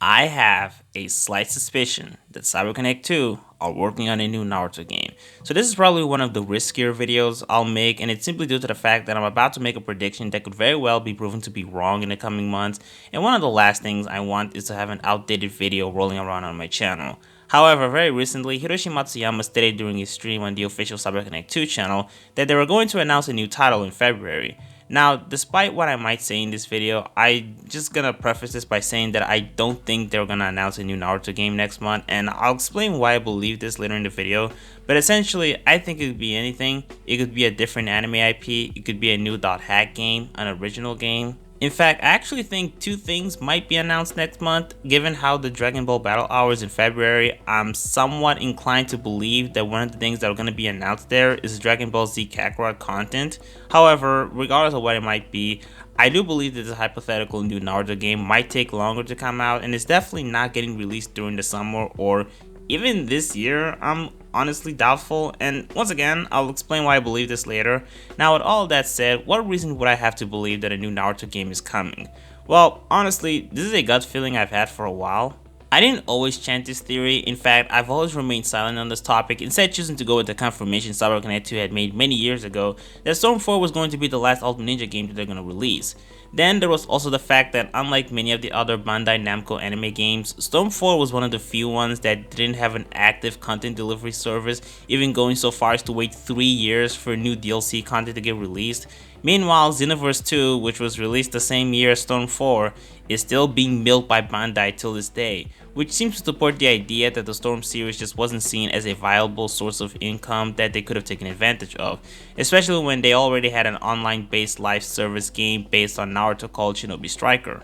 I have a slight suspicion that CyberConnect2 are working on a new Naruto game. So this is probably one of the riskier videos I'll make, and it's simply due to the fact that I'm about to make a prediction that could very well be proven to be wrong in the coming months, and one of the last things I want is to have an outdated video rolling around on my channel. However, very recently, Hiroshi Matsuyama stated during his stream on the official CyberConnect2 channel that they were going to announce a new title in February. Now, despite what I might say in this video, I just gonna preface this by saying that I don't think they're gonna announce a new Naruto game next month, and I'll explain why I believe this later in the video. But essentially, I think it could be anything. It could be a different anime IP, it could be a new dot hack game, an original game. In fact, I actually think two things might be announced next month. Given how the Dragon Ball Battle Hour is in February, I'm somewhat inclined to believe that one of the things that are going to be announced there is Dragon Ball Z Kakarot content. However, regardless of what it might be, I do believe that this hypothetical new Naruto game might take longer to come out, and it's definitely not getting released during the summer or even this year. I'm honestly doubtful, and once again, I'll explain why I believe this later. Now, with all that said, what reason would I have to believe that a new Naruto game is coming? Well, honestly, this is a gut feeling I've had for a while. I didn't always chant this theory. In fact, I've always remained silent on this topic, instead choosing to go with the confirmation CyberConnect2 had made many years ago that Storm 4 was going to be the last Ultimate Ninja game that they're going to release. Then there was also the fact that unlike many of the other Bandai Namco anime games, Storm 4 was one of the few ones that didn't have an active content delivery service, even going so far as to wait 3 years for new DLC content to get released. Meanwhile, Xenoverse 2, which was released the same year as Storm 4, is still being milked by Bandai till this day, which seems to support the idea that the Storm series just wasn't seen as a viable source of income that they could have taken advantage of, especially when they already had an online-based live service game based on Naruto called Shinobi Striker.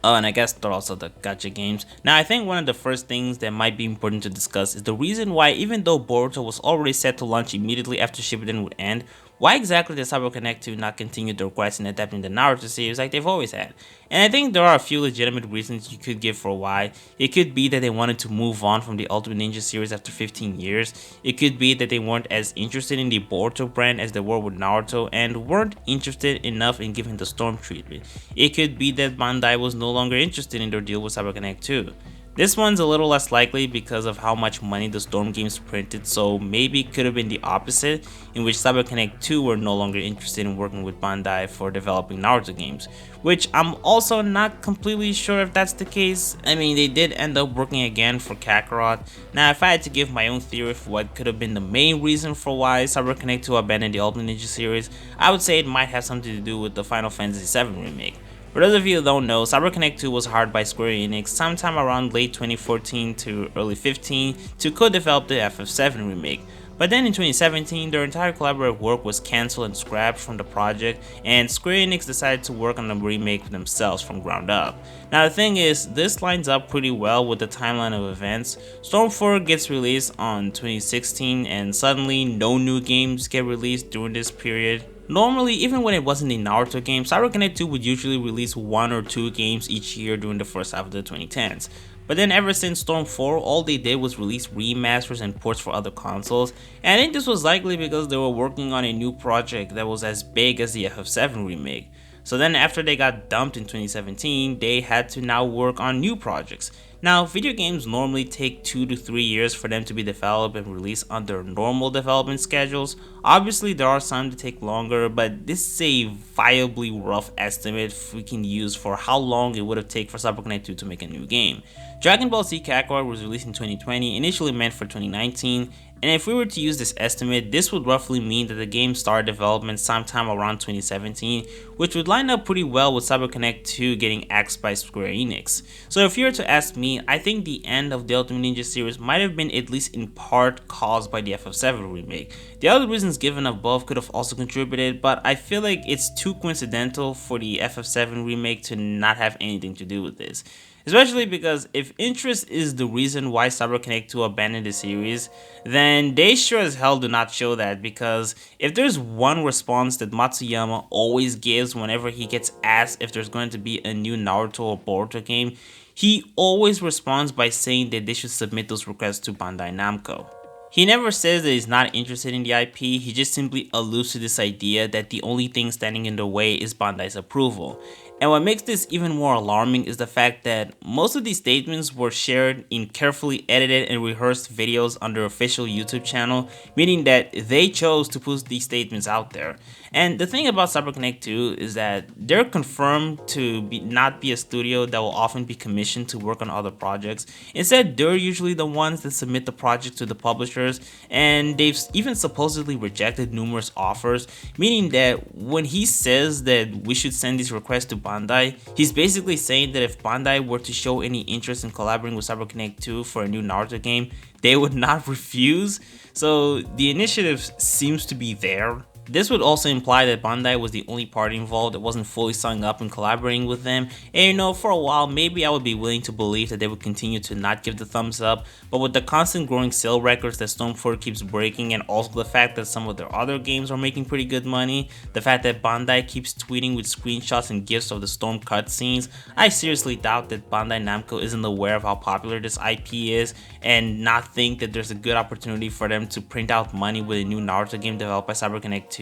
Oh, and I guess they're also the gacha games. Now, I think one of the first things that might be important to discuss is the reason why, even though Boruto was already set to launch immediately after Shippuden would end, why exactly did CyberConnect2 not continue their quest in adapting the Naruto series like they've always had? And I think there are a few legitimate reasons you could give for why. It could be that they wanted to move on from the Ultimate Ninja series after 15 years. It could be that they weren't as interested in the Boruto brand as they were with Naruto and weren't interested enough in giving the Storm treatment. It could be that Bandai was no longer interested in their deal with CyberConnect2. This one's a little less likely because of how much money the Storm games printed, so maybe it could have been the opposite, in which CyberConnect2 were no longer interested in working with Bandai for developing Naruto games, which I'm also not completely sure if that's the case. I mean, they did end up working again for Kakarot. Now, if I had to give my own theory for what could have been the main reason for why CyberConnect2 abandoned the Ultimate Ninja series, I would say it might have something to do with the Final Fantasy VII remake. For those of you who don't know, CyberConnect2 was hired by Square Enix sometime around late 2014 to early 15 to co-develop the FF7 remake. But then in 2017, their entire collaborative work was cancelled and scrapped from the project, and Square Enix decided to work on the remake themselves from ground up. Now the thing is, this lines up pretty well with the timeline of events. Storm 4 gets released on 2016, and suddenly no new games get released during this period. Normally, even when it wasn't a Naruto game, CyberConnect2 would usually release 1 or 2 games each year during the first half of the 2010s. But then ever since Storm 4, all they did was release remasters and ports for other consoles, and I think this was likely because they were working on a new project that was as big as the FF7 remake. So then after they got dumped in 2017, they had to now work on new projects. Now, video games normally take 2 to 3 years for them to be developed and released under normal development schedules. Obviously, there are some that take longer, but this is a viably rough estimate we can use for how long it would have taken for CyberConnect2 to make a new game. Dragon Ball Z Kakarot was released in 2020, initially meant for 2019, and if we were to use this estimate, this would roughly mean that the game started development sometime around 2017, which would line up pretty well with CyberConnect2 getting axed by Square Enix. So if you were to ask me, I think the end of the Ultimate Ninja series might have been at least in part caused by the FF7 remake. The other reasons given above could have also contributed, but I feel like it's too coincidental for the FF7 remake to not have anything to do with this. Especially because if interest is the reason why CyberConnect2 abandoned the series, then they sure as hell do not show that, because if there's one response that Matsuyama always gives whenever he gets asked if there's going to be a new Naruto or Boruto game, he always responds by saying that they should submit those requests to Bandai Namco. He never says that he's not interested in the IP, he just simply alludes to this idea that the only thing standing in the way is Bandai's approval. And what makes this even more alarming is the fact that most of these statements were shared in carefully edited and rehearsed videos on their official YouTube channel, meaning that they chose to put these statements out there. And the thing about CyberConnect2 is that they're confirmed to not be a studio that will often be commissioned to work on other projects. Instead, they're usually the ones that submit the project to the publishers, and they've even supposedly rejected numerous offers, meaning that when he says that we should send these requests to Bandai, he's basically saying that if Bandai were to show any interest in collaborating with CyberConnect2 for a new Naruto game, they would not refuse. So the initiative seems to be there. This would also imply that Bandai was the only party involved that wasn't fully signed up and collaborating with them, and for a while maybe I would be willing to believe that they would continue to not give the thumbs up, but with the constant growing sale records that Storm4 keeps breaking, and also the fact that some of their other games are making pretty good money, the fact that Bandai keeps tweeting with screenshots and gifs of the Storm cutscenes, I seriously doubt that Bandai Namco isn't aware of how popular this IP is and not think that there's a good opportunity for them to print out money with a new Naruto game developed by CyberConnect2.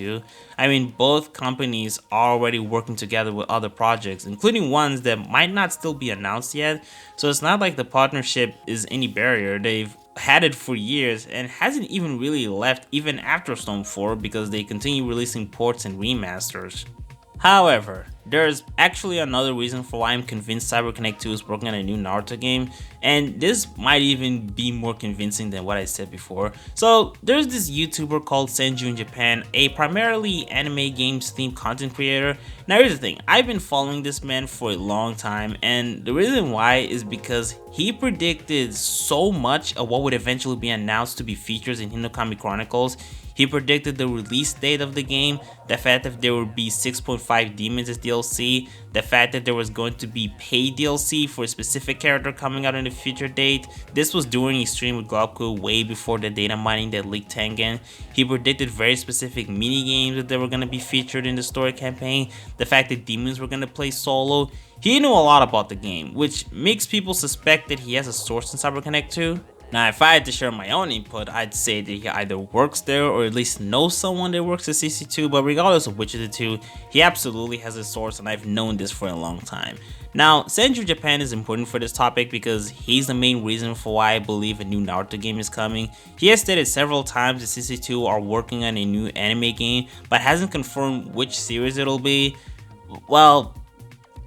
I mean, both companies are already working together with other projects, including ones that might not still be announced yet, so it's not like the partnership is any barrier. They've had it for years and hasn't even really left even after Storm 4 because they continue releasing ports and remasters. However, there's actually another reason for why I'm convinced CyberConnect2 is working on a new Naruto game, and this might even be more convincing than what I said before. So there's this YouTuber called Senju in Japan, a primarily anime games themed content creator. Now here's the thing, I've been following this man for a long time, and the reason why is because he predicted so much of what would eventually be announced to be features in Hinokami Chronicles. He predicted the release date of the game, the fact that there would be 6.5 demons as DLC, the fact that there was going to be paid DLC for a specific character coming out in a future date. This was during a stream with Globku way before the data mining that leaked Tengen. He predicted very specific mini games that they were going to be featured in the story campaign, the fact that demons were going to play solo. He knew a lot about the game, which makes people suspect that he has a source in CyberConnect2. Now, if I had to share my own input, I'd say that he either works there or at least knows someone that works at CC2, but regardless of which of the two, he absolutely has a source, and I've known this for a long time. Now, Senju Japan is important for this topic because he's the main reason for why I believe a new Naruto game is coming. He has stated several times that CC2 are working on a new anime game, but hasn't confirmed which series it'll be. Well,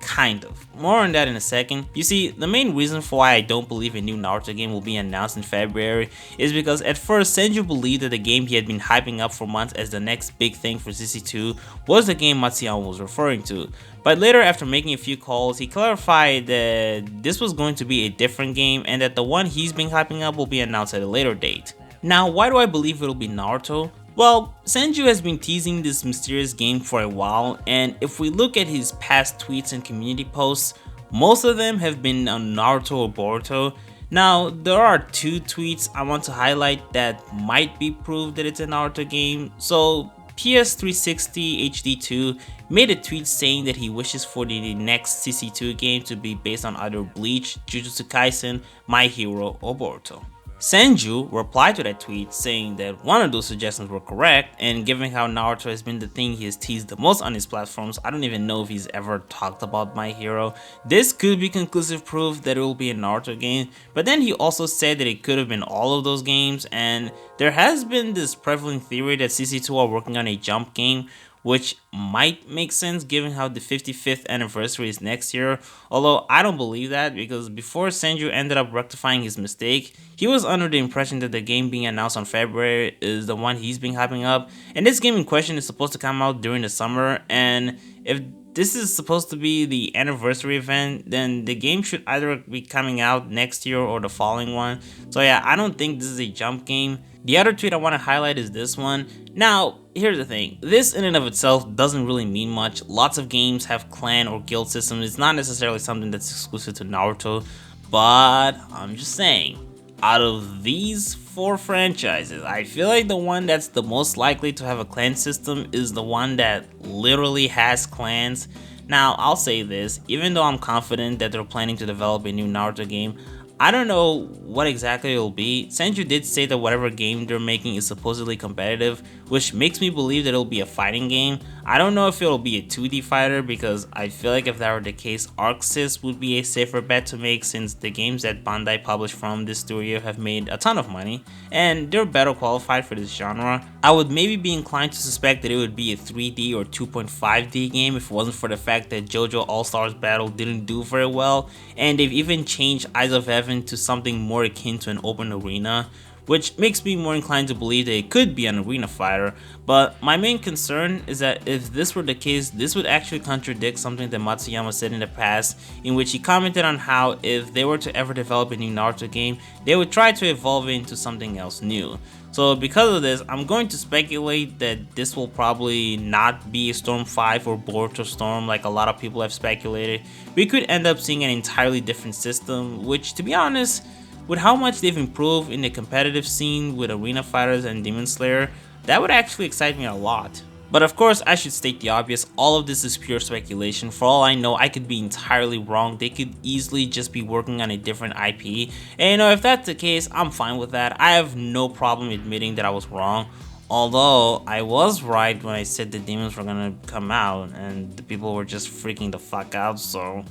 kind of. More on that in a second. You see, the main reason for why I don't believe a new Naruto game will be announced in February is because at first Senju believed that the game he had been hyping up for months as the next big thing for CC2 was the game Matsuyama was referring to. But later, after making a few calls, he clarified that this was going to be a different game and that the one he's been hyping up will be announced at a later date. Now, why do I believe it'll be Naruto? Well, Senju has been teasing this mysterious game for a while, and if we look at his past tweets and community posts, most of them have been on Naruto or Boruto. Now, there are two tweets I want to highlight that might be proof that it's a Naruto game. So, PS360 HD2 made a tweet saying that he wishes for the next CC2 game to be based on either Bleach, Jujutsu Kaisen, My Hero, or Boruto. Senju replied to that tweet saying that one of those suggestions were correct, and given how Naruto has been the thing he has teased the most on his platforms, I don't even know if he's ever talked about My Hero. This could be conclusive proof that it will be a Naruto game, but then he also said that it could have been all of those games, and there has been this prevalent theory that CC2 are working on a Jump game, which might make sense given how the 55th anniversary is next year, although I don't believe that because before Senju ended up rectifying his mistake, he was under the impression that the game being announced on February is the one he's been hyping up, and this game in question is supposed to come out during the summer, and if this is supposed to be the anniversary event, then the game should either be coming out next year or the following one. So yeah, I don't think this is a Jump game. The other tweet I want to highlight is this one. Now, here's the thing. This in and of itself doesn't really mean much. Lots of games have clan or guild systems. It's not necessarily something that's exclusive to Naruto, but I'm just saying, out of these 4 franchises, I feel like the one that's the most likely to have a clan system is the one that literally has clans. Now, I'll say this, even though I'm confident that they're planning to develop a new Naruto game, I don't know what exactly it'll be. Senju did say that whatever game they're making is supposedly competitive, which makes me believe that it'll be a fighting game. I don't know if it'll be a 2D fighter, because I feel like if that were the case, Arxis would be a safer bet to make, since the games that Bandai published from this studio have made a ton of money, and they're better qualified for this genre. I would maybe be inclined to suspect that it would be a 3D or 2.5D game if it wasn't for the fact that JoJo All-Stars Battle didn't do very well, and they've even changed Eyes of Heaven to something more akin to an open arena, which makes me more inclined to believe that it could be an arena fighter. But my main concern is that if this were the case, this would actually contradict something that Matsuyama said in the past, in which he commented on how if they were to ever develop a new Naruto game, they would try to evolve it into something else new. So because of this, I'm going to speculate that this will probably not be a Storm 5 or Boruto Storm like a lot of people have speculated. We could end up seeing an entirely different system, which, to be honest, with how much they've improved in the competitive scene with Arena Fighters and Demon Slayer, that would actually excite me a lot. But of course, I should state the obvious, all of this is pure speculation. For all I know, I could be entirely wrong. They could easily just be working on a different IP. And you know, if that's the case, I'm fine with that. I have no problem admitting that I was wrong. Although, I was right when I said the demons were gonna come out and the people were just freaking the fuck out, so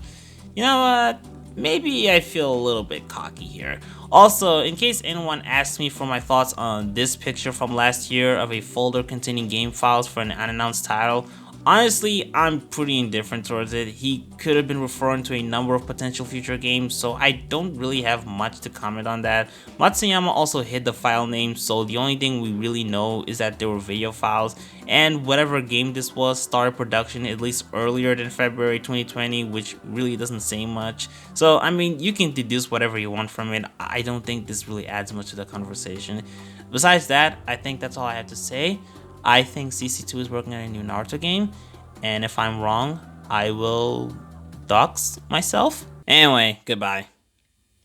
you know what? Maybe I feel a little bit cocky here. Also, in case anyone asks me for my thoughts on this picture from last year of a folder containing game files for an unannounced title, honestly, I'm pretty indifferent towards it. He could have been referring to a number of potential future games, so I don't really have much to comment on that. Matsuyama also hid the file name, so the only thing we really know is that they were video files, and whatever game this was started production at least earlier than February 2020, which really doesn't say much. So I mean, you can deduce whatever you want from it. I don't think this really adds much to the conversation. Besides that, I think that's all I have to say. I think CC2 is working on a new Naruto game, and if I'm wrong, I will dox myself. Anyway, goodbye.